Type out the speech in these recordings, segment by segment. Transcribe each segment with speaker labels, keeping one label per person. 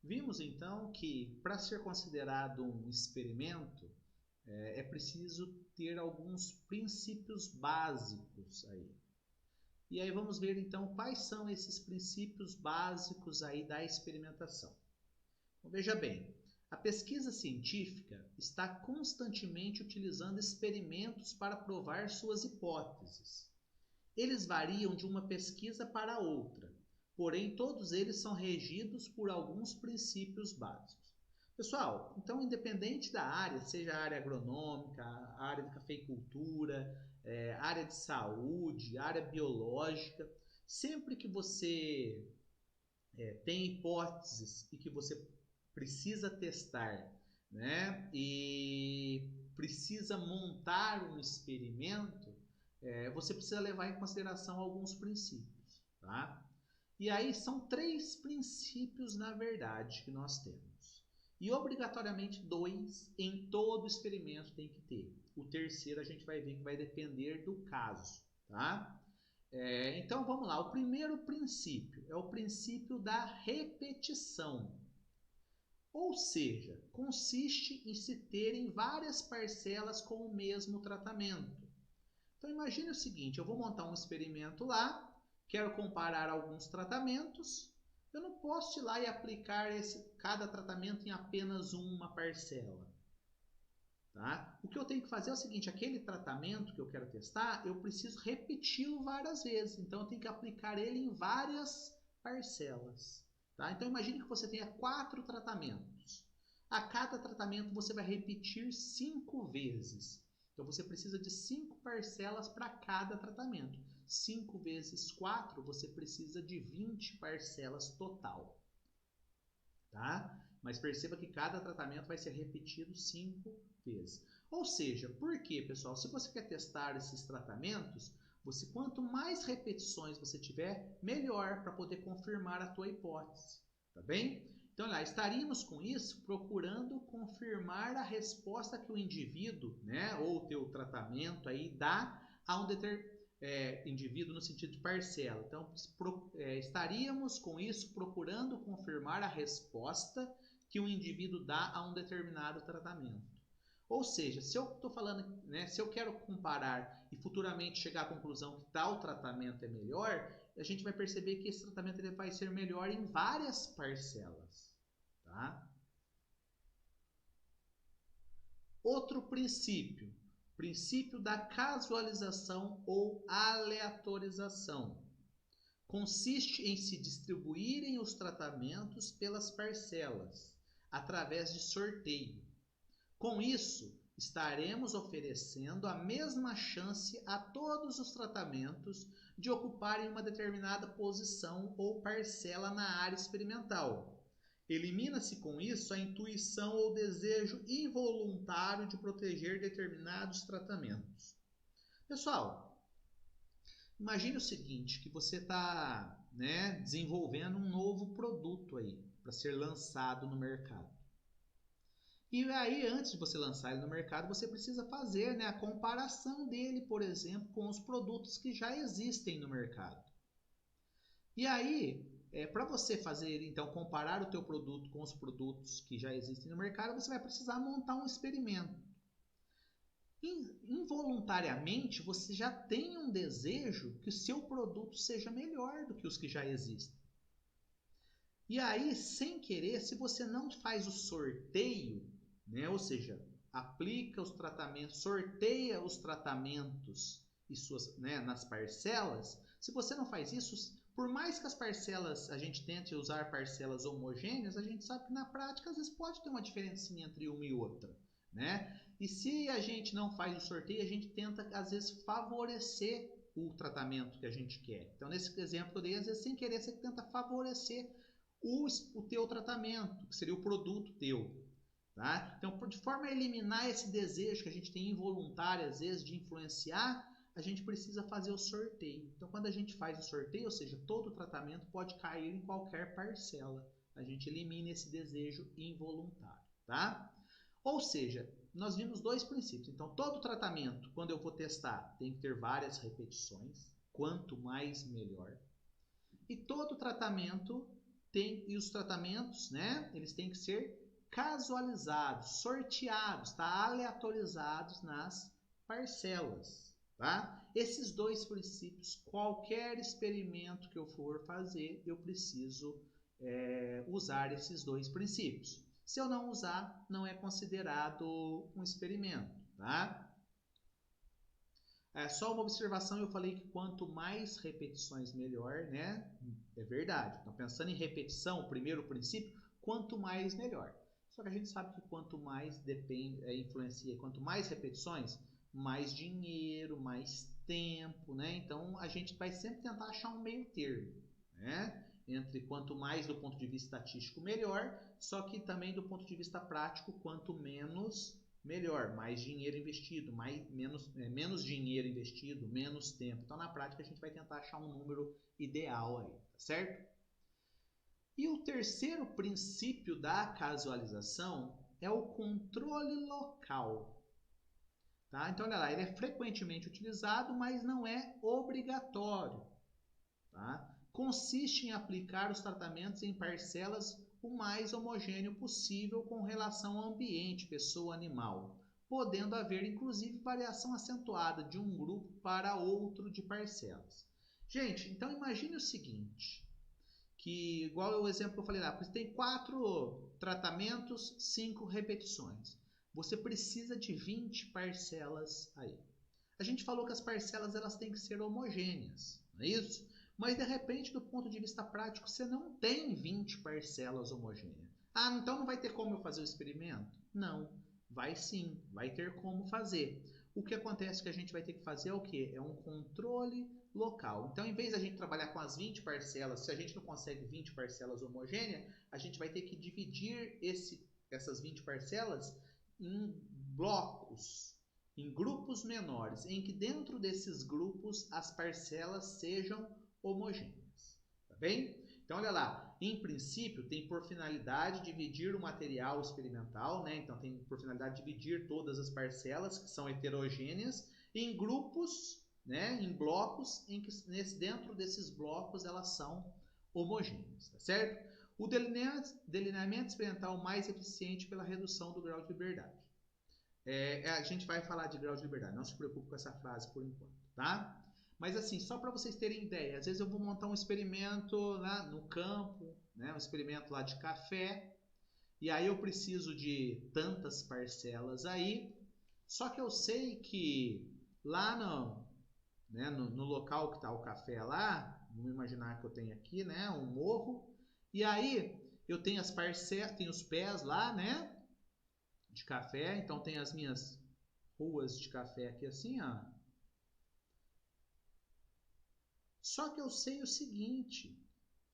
Speaker 1: Vimos então que para ser considerado um experimento é preciso ter alguns princípios básicos aí. E aí vamos ver então quais são esses princípios básicos aí da experimentação. Então, veja bem, a pesquisa científica está constantemente utilizando experimentos para provar suas hipóteses. Eles variam de uma pesquisa para outra, porém todos eles são regidos por alguns princípios básicos. Pessoal, então independente da área, seja a área agronômica, a área de cafeicultura, área de saúde, área biológica, sempre que você tem hipóteses e que você precisa testar, né, e precisa montar um experimento, você precisa levar em consideração alguns princípios, tá? E aí são 3 princípios, na verdade, que nós temos. E obrigatoriamente 2 em todo experimento tem que ter. O terceiro a gente vai ver que vai depender do caso, tá? Então vamos lá. O primeiro princípio é o princípio da repetição. Ou seja, consiste em se terem várias parcelas com o mesmo tratamento. Então imagine o seguinte, eu vou montar um experimento lá, quero comparar alguns tratamentos, eu não posso ir lá e aplicar cada tratamento em apenas uma parcela. Tá? O que eu tenho que fazer é o seguinte, aquele tratamento que eu quero testar, eu preciso repeti-lo várias vezes, então eu tenho que aplicar ele em várias parcelas. Tá? Então imagine que você tenha 4 tratamentos. A cada tratamento você vai repetir 5 vezes. Então você precisa de 5 parcelas para cada tratamento. 5 vezes 4, você precisa de 20 parcelas total. Tá? Mas perceba que cada tratamento vai ser repetido 5 vezes. Ou seja, por quê, pessoal? Se você quer testar esses tratamentos, quanto mais repetições você tiver, melhor para poder confirmar a tua hipótese. Tá bem? Então, lá, estaríamos com isso procurando confirmar a resposta que o indivíduo, né, ou o teu tratamento aí dá a um determinado indivíduo no sentido de parcela. Então, estaríamos com isso procurando confirmar a resposta que o indivíduo dá a um determinado tratamento. Ou seja, se eu estou falando, né, se eu quero comparar e futuramente chegar à conclusão que tal tratamento é melhor, a gente vai perceber que esse tratamento ele vai ser melhor em várias parcelas. Tá? Outro princípio. Princípio da casualização ou aleatorização. Consiste em se distribuírem os tratamentos pelas parcelas, através de sorteio. Com isso, estaremos oferecendo a mesma chance a todos os tratamentos de ocuparem uma determinada posição ou parcela na área experimental. Elimina-se com isso a intuição ou desejo involuntário de proteger determinados tratamentos. Pessoal, imagine o seguinte, que você está, né, desenvolvendo um novo produto aí para ser lançado no mercado. E aí, antes de você lançar ele no mercado, você precisa fazer, né, a comparação dele, por exemplo, com os produtos que já existem no mercado. E aí, para você fazer, então, comparar o teu produto com os produtos que já existem no mercado, você vai precisar montar um experimento. Involuntariamente, você já tem um desejo que o seu produto seja melhor do que os que já existem. E aí, sem querer, se você não faz o sorteio, né, ou seja, aplica os tratamentos, sorteia os tratamentos e suas, né, nas parcelas, se você não faz isso, por mais que as parcelas, a gente tente usar parcelas homogêneas, a gente sabe que na prática às vezes pode ter uma diferença entre uma e outra. Né? E se a gente não faz o sorteio, a gente tenta às vezes favorecer o tratamento que a gente quer. Então, nesse exemplo que eu dei, às vezes sem querer você tenta favorecer o teu tratamento, que seria o produto teu. Tá? Então, de forma a eliminar esse desejo que a gente tem involuntário, às vezes, de influenciar, a gente precisa fazer o sorteio. Então, quando a gente faz o sorteio, ou seja, todo o tratamento pode cair em qualquer parcela. A gente elimina esse desejo involuntário. Tá? Ou seja, nós vimos 2 princípios. Então, todo tratamento, quando eu vou testar, tem que ter várias repetições. Quanto mais, melhor. E todo tratamento e os tratamentos, né, eles têm que ser casualizados, sorteados, tá? Aleatorizados nas parcelas, tá? Esses dois princípios, qualquer experimento que eu for fazer, eu preciso usar esses dois princípios. Se eu não usar, não é considerado um experimento, tá? Só uma observação, eu falei que quanto mais repetições, melhor, né? É verdade. Então, pensando em repetição, o primeiro princípio, quanto mais, melhor. Só que a gente sabe que quanto mais influencia, quanto mais repetições, mais dinheiro, mais tempo, né? Então, a gente vai sempre tentar achar um meio termo, né? Entre quanto mais do ponto de vista estatístico, melhor, só que também do ponto de vista prático, quanto menos, melhor, mais dinheiro investido, menos dinheiro investido, menos tempo. Então, na prática, a gente vai tentar achar um número ideal aí, tá certo? E o terceiro princípio da casualização é o controle local. Tá? Então, olha lá, ele é frequentemente utilizado, mas não é obrigatório. Tá? Consiste em aplicar os tratamentos em parcelas o mais homogêneo possível com relação ao ambiente, pessoa, animal, podendo haver inclusive variação acentuada de um grupo para outro de parcelas. Gente, então imagine o seguinte, que igual o exemplo que eu falei lá, você tem 4 tratamentos, 5 repetições. Você precisa de 20 parcelas aí. A gente falou que as parcelas elas têm que ser homogêneas, não é isso? Mas de repente, do ponto de vista prático, você não tem 20 parcelas homogêneas. Ah, então não vai ter como eu fazer o experimento? Não, vai sim, vai ter como fazer. O que acontece que a gente vai ter que fazer é o quê? É um controle local. Então, em vez de a gente trabalhar com as 20 parcelas, se a gente não consegue 20 parcelas homogêneas, a gente vai ter que dividir essas 20 parcelas em blocos, em grupos menores, em que dentro desses grupos as parcelas sejam homogêneas, tá bem? Então, olha lá, em princípio tem por finalidade dividir o material experimental, né? Então tem por finalidade dividir todas as parcelas que são heterogêneas em grupos, né? Em blocos, em que dentro desses blocos elas são homogêneas, tá certo? O delineamento experimental mais eficiente pela redução do grau de liberdade. A gente vai falar de grau de liberdade, não se preocupe com essa frase por enquanto, tá? Mas assim, só para vocês terem ideia, às vezes eu vou montar um experimento lá no campo, né? Um experimento lá de café, e aí eu preciso de tantas parcelas aí, só que eu sei que lá no local que está o café lá, vamos imaginar que eu tenho aqui, né? Um morro, e aí eu tenho as parcelas, tenho os pés lá, né? De café, então tem as minhas ruas de café aqui assim, ó. Só que eu sei o seguinte,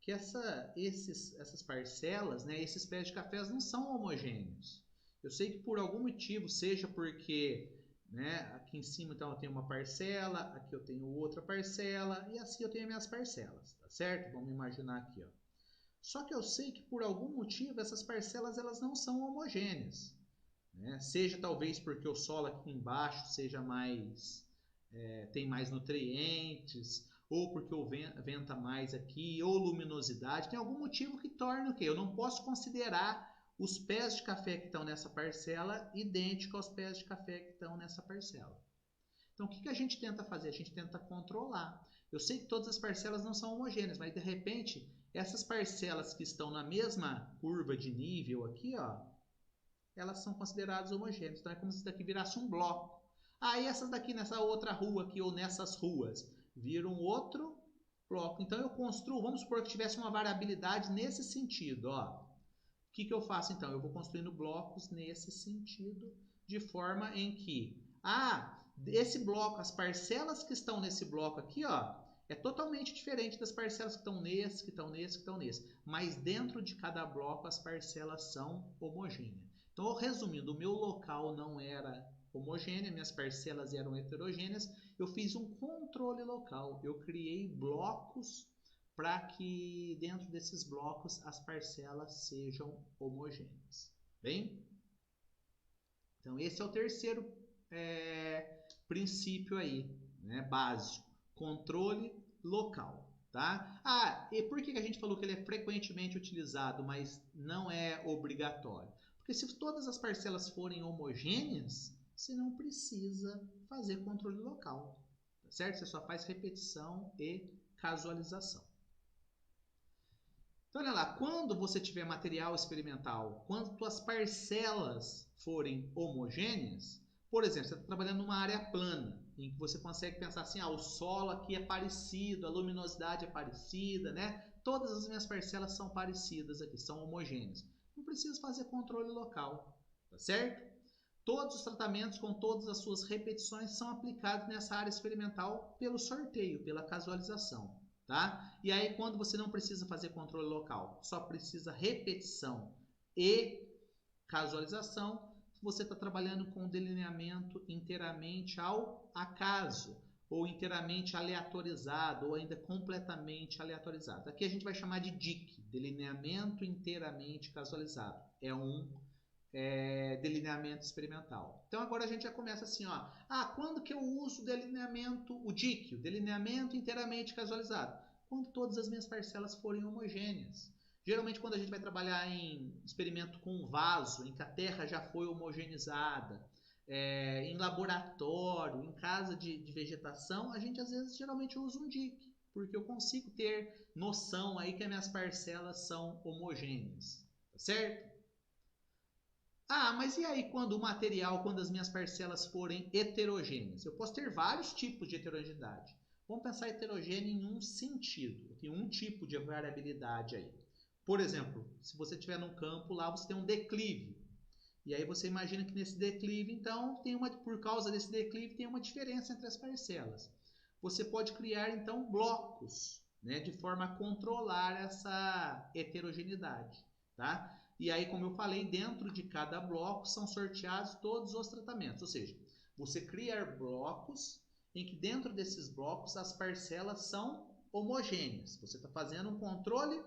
Speaker 1: que essas parcelas, né, esses pés de cafés não são homogêneos. Eu sei que por algum motivo, seja porque, né, aqui em cima então eu tenho uma parcela, aqui eu tenho outra parcela e assim eu tenho minhas parcelas, tá certo? Vamos imaginar aqui, ó. Só que eu sei que por algum motivo essas parcelas elas não são homogêneas, né? Seja talvez porque o solo aqui embaixo seja tem mais nutrientes, ou porque venta mais aqui, ou luminosidade, tem algum motivo que torna o quê? Eu não posso considerar os pés de café que estão nessa parcela idênticos aos pés de café que estão nessa parcela. Então, o que a gente tenta fazer? A gente tenta controlar. Eu sei que todas as parcelas não são homogêneas, mas de repente, essas parcelas que estão na mesma curva de nível aqui, ó, elas são consideradas homogêneas. Então, é como se isso daqui virasse um bloco. Aí, essas daqui nessa outra rua aqui, ou nessas ruas, viram outro bloco. Então, eu construo, vamos supor que tivesse uma variabilidade nesse sentido, ó. O que eu faço então? Eu vou construindo blocos nesse sentido, de forma em que, esse bloco, as parcelas que estão nesse bloco aqui, ó, é totalmente diferente das parcelas que estão nesse, que estão nesse, que estão nesse. Mas dentro de cada bloco as parcelas são homogêneas. Então, resumindo, o meu local não era homogêneo, minhas parcelas eram heterogêneas. Eu fiz um controle local. Eu criei blocos para que dentro desses blocos as parcelas sejam homogêneas. Bem? Então, esse é o terceiro princípio aí, né, básico. Controle local. tá? Ah, e por que a gente falou que ele é frequentemente utilizado, mas não é obrigatório? Porque se todas as parcelas forem homogêneas, você não precisa fazer controle local, tá certo? Você só faz repetição e casualização. Então, olha lá, quando você tiver material experimental, quando as parcelas forem homogêneas, por exemplo, você está trabalhando numa área plana, em que você consegue pensar assim, o solo aqui é parecido, a luminosidade é parecida, né? Todas as minhas parcelas são parecidas aqui, são homogêneas. Não preciso fazer controle local, tá certo? Todos os tratamentos com todas as suas repetições são aplicados nessa área experimental pelo sorteio, pela casualização. Tá? E aí, quando você não precisa fazer controle local, só precisa repetição e casualização, você está trabalhando com delineamento inteiramente ao acaso, ou inteiramente aleatorizado, ou ainda completamente aleatorizado. Aqui a gente vai chamar de DIC, delineamento inteiramente casualizado. É um delineamento experimental. Então agora a gente já começa assim, ó. Quando que eu uso o delineamento, o DIC, o delineamento inteiramente casualizado? Quando todas as minhas parcelas forem homogêneas. Geralmente quando a gente vai trabalhar em experimento com vaso, em que a terra já foi homogeneizada, em laboratório, em casa de vegetação, a gente às vezes geralmente usa um DIC, porque eu consigo ter noção aí que as minhas parcelas são homogêneas, tá certo? Mas e aí quando as minhas parcelas forem heterogêneas? Eu posso ter vários tipos de heterogeneidade. Vamos pensar heterogêneo em um sentido. Tem um tipo de variabilidade aí. Por exemplo, se você estiver num campo lá, você tem um declive. E aí você imagina que nesse declive, então, por causa desse declive, tem uma diferença entre as parcelas. Você pode criar, então, blocos, né, de forma a controlar essa heterogeneidade, tá? E aí, como eu falei, dentro de cada bloco são sorteados todos os tratamentos. Ou seja, você criar blocos em que dentro desses blocos as parcelas são homogêneas. Você está fazendo um controle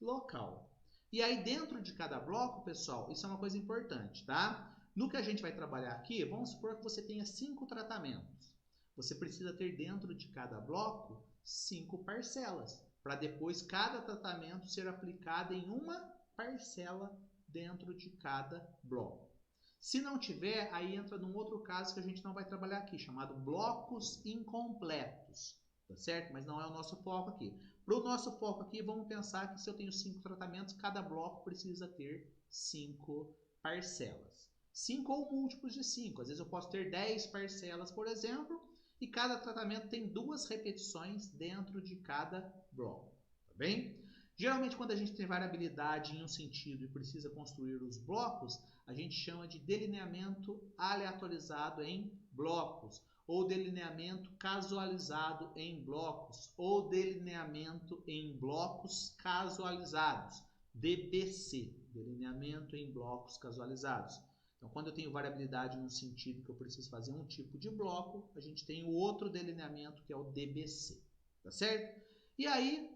Speaker 1: local. E aí, dentro de cada bloco, pessoal, isso é uma coisa importante, tá? No que a gente vai trabalhar aqui, vamos supor que você tenha 5 tratamentos. Você precisa ter dentro de cada bloco 5 parcelas, para depois cada tratamento ser aplicado em uma parcela dentro de cada bloco. Se não tiver, aí entra num outro caso que a gente não vai trabalhar aqui, chamado blocos incompletos, tá certo? Mas não é o nosso foco aqui. Para o nosso foco aqui, vamos pensar que se eu tenho 5 tratamentos, cada bloco precisa ter 5 parcelas. 5 ou múltiplos de 5. Às vezes eu posso ter 10 parcelas, por exemplo, e cada tratamento tem 2 repetições dentro de cada bloco, tá bem? Geralmente, quando a gente tem variabilidade em um sentido e precisa construir os blocos, a gente chama de delineamento aleatorizado em blocos, ou delineamento casualizado em blocos, ou delineamento em blocos casualizados, DBC, delineamento em blocos casualizados. Então, quando eu tenho variabilidade num sentido que eu preciso fazer um tipo de bloco, a gente tem o outro delineamento que é o DBC, tá certo? E aí,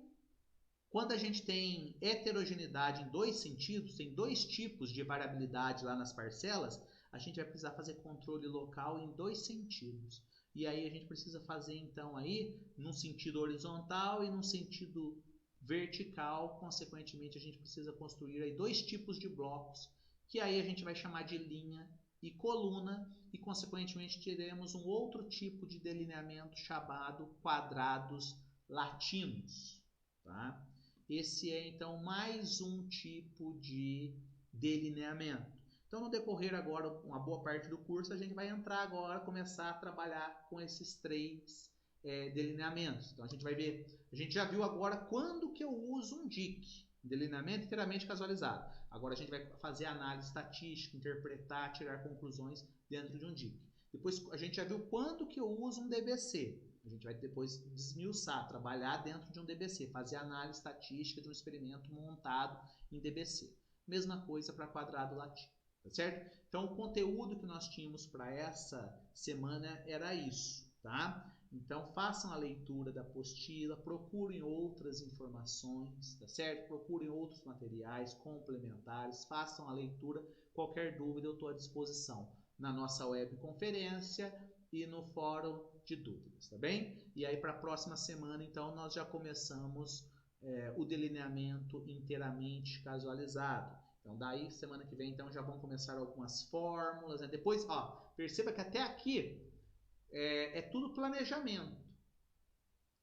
Speaker 1: quando a gente tem heterogeneidade em 2 sentidos, tem 2 tipos de variabilidade lá nas parcelas, a gente vai precisar fazer controle local em 2 sentidos. E aí a gente precisa fazer então aí num sentido horizontal e num sentido vertical. Consequentemente, a gente precisa construir aí 2 tipos de blocos, que aí a gente vai chamar de linha e coluna, e consequentemente teremos um outro tipo de delineamento chamado quadrados latinos, tá? Esse é, então, mais um tipo de delineamento. Então, no decorrer agora, uma boa parte do curso, a gente vai entrar agora, começar a trabalhar com esses 3 delineamentos. Então, a gente vai ver, a gente já viu agora quando que eu uso um DIC, delineamento inteiramente casualizado. Agora a gente vai fazer análise estatística, interpretar, tirar conclusões dentro de um DIC. Depois a gente já viu quando que eu uso um DBC. A gente vai depois desmiuçar, trabalhar dentro de um DBC, fazer análise estatística de um experimento montado em DBC. Mesma coisa para quadrado latino, tá certo? Então, o conteúdo que nós tínhamos para essa semana era isso, tá? Então, façam a leitura da apostila, procurem outras informações, tá certo? Procurem outros materiais complementares, façam a leitura. Qualquer dúvida, eu estou à disposição na nossa webconferência e no fórum de dúvidas, tá bem? E aí para a próxima semana, então, nós já começamos o delineamento inteiramente casualizado. Então daí semana que vem então já vão começar algumas fórmulas, né? Depois, ó, perceba que até aqui é tudo planejamento.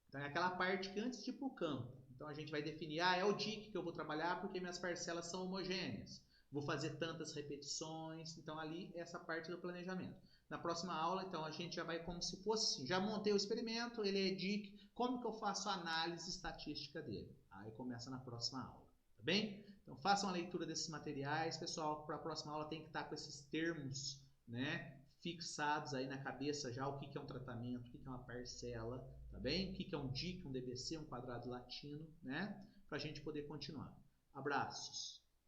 Speaker 1: Então é aquela parte que antes de ir para o campo. Então a gente vai definir, é o DIC que eu vou trabalhar porque minhas parcelas são homogêneas. Vou fazer tantas repetições, então ali essa parte do planejamento. Na próxima aula, então, a gente já vai como se fosse assim, já montei o experimento, ele é DIC, como que eu faço a análise estatística dele? Aí começa na próxima aula, tá bem? Então façam a leitura desses materiais, pessoal, para a próxima aula tem que estar com esses termos, né, fixados aí na cabeça já, o que é um tratamento, o que é uma parcela, tá bem? O que é um DIC, um DBC, um quadrado latino, né? Para a gente poder continuar. Abraços!